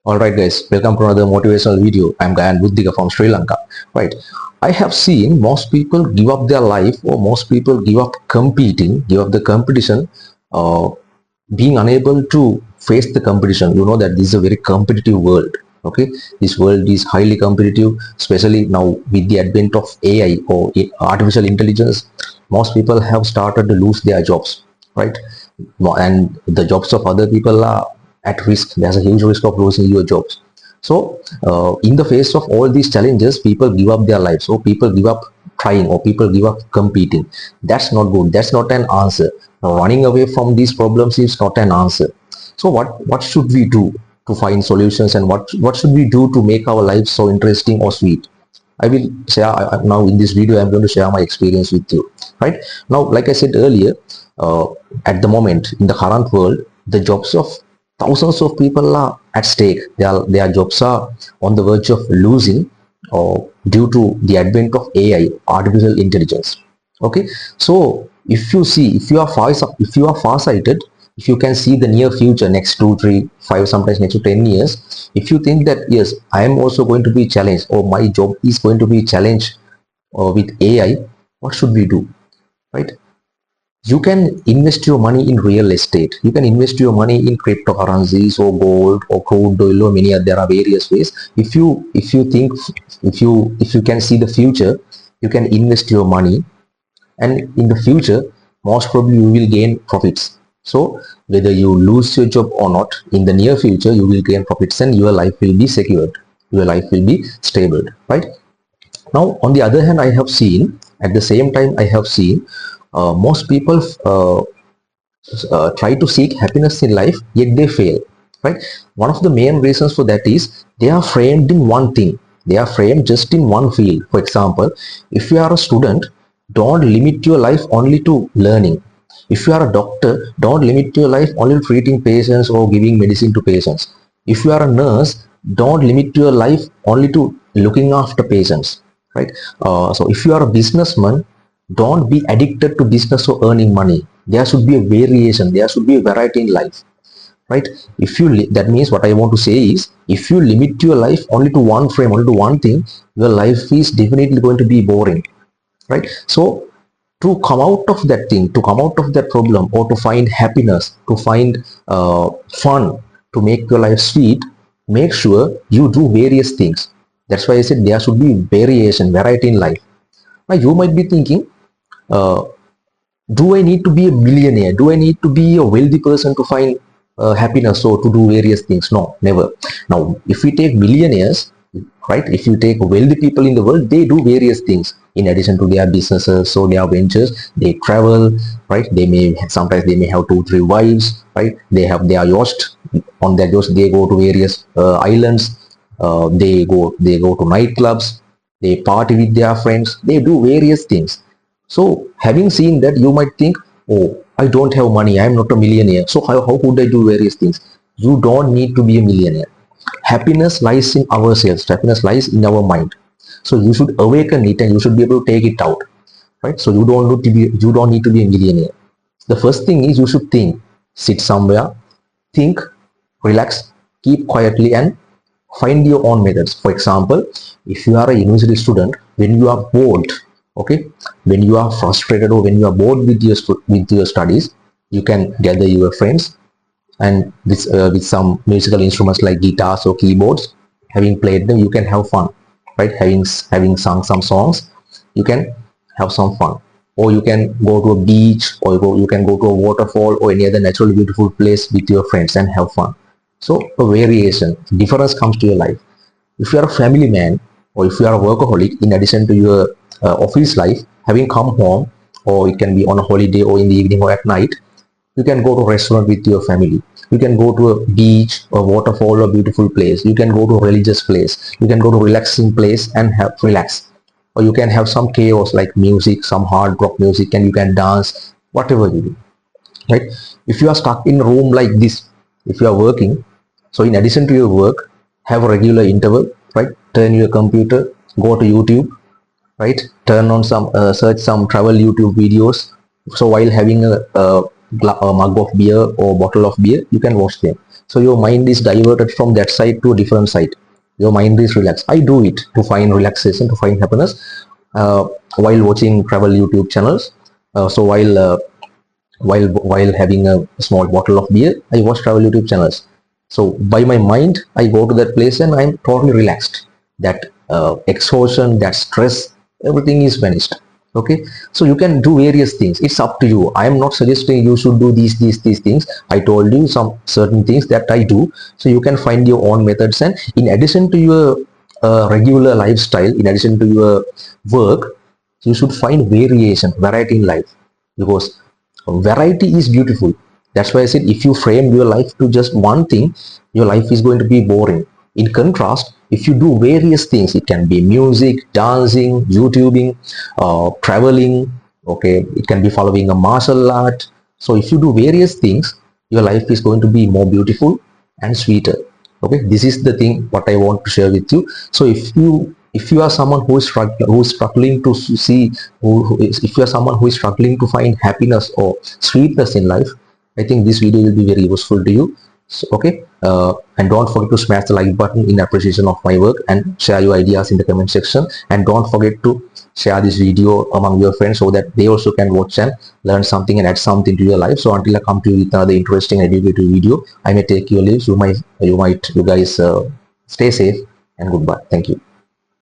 Alright guys, welcome to another motivational video. I'm Gayan Buddhika from Sri Lanka. Right. I have seen most people give up their life or most people give up competing, give up the competition, uh, being unable to face the competition. You know that this is a very competitive world. Okay. This world is highly competitive, especially now with the advent of AI or artificial intelligence. Most people have started to lose their jobs. Right. And the jobs of other people are at risk. There's a huge risk of losing your jobs. So in the face of all these challenges, people give up their lives, or people give up trying, or people give up competing. That's not good. That's not an answer. Running away from these problems is not an answer. So what should we do to find solutions, and what should we do to make our lives so interesting or sweet? I will share now in this video. I'm going to share my experience with you. Right now, like I said earlier, uh, at the moment in the current world, the jobs of thousands of people are at stake. Their jobs are on the verge of losing, due to the advent of AI, artificial intelligence. Okay, so if you are far-sighted, if you can see the near future, next 2 3 5, sometimes next to 10 years, if you think that yes, I am also going to be challenged, or my job is going to be challenged with AI, what should we do? Right, you can invest your money in real estate, you can invest your money in cryptocurrencies or gold or crude oil or many other, there are various ways. If you think, if you can see the future, you can invest your money, and in the future most probably you will gain profits. So whether you lose your job or not, in the near future you will gain profits and your life will be secured, your life will be stable. Right now, on the other hand, I have seen, at the same time I have seen, most people try to seek happiness in life, yet they fail. Right, one of the main reasons for that is they are framed in one thing, they are framed just in one field. For example, if you are a student, don't limit your life only to learning. If you are a doctor, don't limit your life only to treating patients or giving medicine to patients. If you are a nurse, don't limit your life only to looking after patients. Right, so if you are a businessman, don't be addicted to business or earning money. There should be a variation, there should be a variety in life. Right, if you that means what I want to say is, if you limit your life only to one frame, only to one thing, your life is definitely going to be boring. Right, so to come out of that thing, to come out of that problem, or to find happiness, to find fun, to make your life sweet, make sure you do various things. That's why I said there should be variation, variety in life. Now you might be thinking, uh, do I need to be a millionaire? Do I need to be a wealthy person to find happiness or to do various things? No, never. Now, if we take millionaires, right, if you take wealthy people in the world, they do various things in addition to their businesses, so their ventures. They travel, right? They may sometimes they may have 2 3 wives, right? They have their yachts. On their yachts, they go to various islands. They go to nightclubs. They party with their friends. They do various things. So having seen that, you might think, oh, I don't have money, I am not a millionaire, so how could I do various things? You don't need to be a millionaire. Happiness lies in ourselves, happiness lies in our mind. So you should awaken it and you should be able to take it out. Right, so you don't need to be a millionaire. The first thing is, you should think, sit somewhere, think, relax, keep quietly, and find your own methods. For example, if you are a university student, when you are bored, okay, when you are frustrated or when you are bored with your studies, you can gather your friends, and with some musical instruments like guitars or keyboards, having played them, you can have fun. Right, having sung some songs, you can have some fun. Or you can go to a beach, or you can go to a waterfall or any other natural beautiful place with your friends and have fun. So a variation, difference comes to your life. If you are a family man, or if you are a workaholic, in addition to your office life, having come home, or it can be on a holiday or in the evening or at night, you can go to a restaurant with your family, you can go to a beach or waterfall or beautiful place, you can go to a religious place, you can go to a relaxing place and have relax. Or you can have some chaos like music, some hard rock music, and you can dance, whatever you do. Right, if you are stuck in a room like this, if you are working, so in addition to your work, have a regular interval. Right, turn your computer, go to YouTube, right, turn on some search some travel YouTube videos. So while having a mug of beer or bottle of beer, you can watch them. so your mind is diverted from that side to a different side. Your mind is relaxed. I do it to find relaxation, to find happiness, uh, while watching travel YouTube channels. So while having a small bottle of beer, I watch travel YouTube channels. So by my mind, I go to that place and I'm totally relaxed. That exhaustion, that stress, everything is vanished. Okay, so you can do various things. It's up to you. I am not suggesting you should do these things. I told you some certain things that I do. So you can find your own methods. And in addition to your regular lifestyle, in addition to your work, you should find variety in life, because variety is beautiful. That's why I said, if you frame your life to just one thing, your life is going to be boring. In contrast, if you do various things, it can be music, dancing, YouTubing, traveling, okay, it can be following a martial art. So if you do various things, your life is going to be more beautiful and sweeter. Okay, this is the thing what I want to share with you. So if you are someone who is struggling to see, if you are someone who is struggling to find happiness or sweetness in life, I think this video will be very useful to you. So, okay, and don't forget to smash the like button in appreciation of my work, and share your ideas in the comment section, and don't forget to share this video among your friends so that they also can watch and learn something and add something to your life. So until I come to you with another interesting educative video, I may take your leave. You guys stay safe and goodbye. Thank you.